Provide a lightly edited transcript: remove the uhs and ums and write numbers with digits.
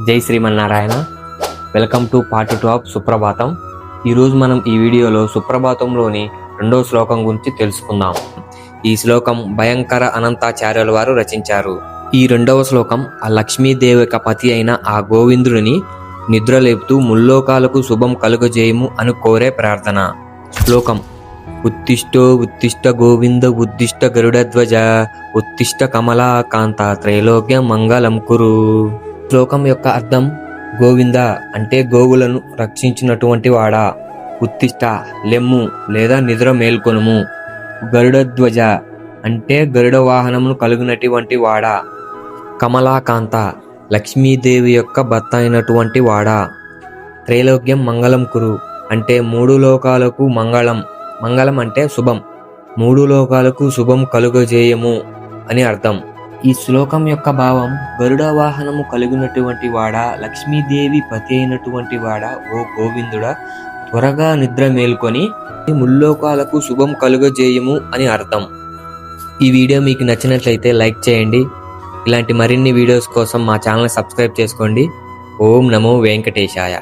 జై Srimannarayana. Welcome to part 2 of Suprabhatam. ఈరోజు మనం ఈ వీడియోలో సుప్రభాతంలోని 2వ శ్లోకం గురించి తెలుసుకుందాం. ఈ శ్లోకం భయంకర అనంతాచార్యుల వారు రచించారు. ఈ 2వ శ్లోకం ఆ లక్ష్మీదేవి యొక్క పతి అయిన ఆ గోవిందుడిని నిద్రలేపుతూ ముల్లోకాలకు శుభం కలుగజేయము అని కోరే ప్రార్థన. శ్లోకం: ఉత్తిష్టో ఉత్తిష్ట గోవింద ఉద్దిష్ట గరుడధ్వజ ఉత్తిష్ట కమలాకాంత త్రైలోక్య మంగళం కురు. శ్లోకం యొక్క అర్థం: గోవింద అంటే గోవులను రక్షించినటువంటి వాడా, ఉత్తిష్ట లెమ్ము లేదా నిద్ర మేల్కొనుము, గరుడధ్వజ అంటే గరుడ వాహనమును కలిగినటువంటి వాడా, కమలాకాంత లక్ష్మీదేవి యొక్క భర్త అయినటువంటి వాడా, త్రైలోక్యం మంగళం కురు అంటే 3 లోకాలకు మంగళం, మంగళం అంటే శుభం, 3 లోకాలకు శుభం కలుగజేయము అని అర్థం. ఈ శ్లోకం యొక్క భావం: గరుడ వాహనము కలిగినటువంటి వాడా, లక్ష్మీదేవి పతి అయినటువంటి వాడా, ఓ గోవిందుడా, త్వరగా నిద్ర మేల్కొని ముల్లోకాలకు శుభం కలుగజేయము అని అర్థం. ఈ వీడియో మీకు నచ్చినట్లయితే లైక్ చేయండి. ఇలాంటి మరిన్ని వీడియోస్ కోసం మా ఛానల్ సబ్స్క్రైబ్ చేసుకోండి. ఓం నమో వెంకటేశాయ.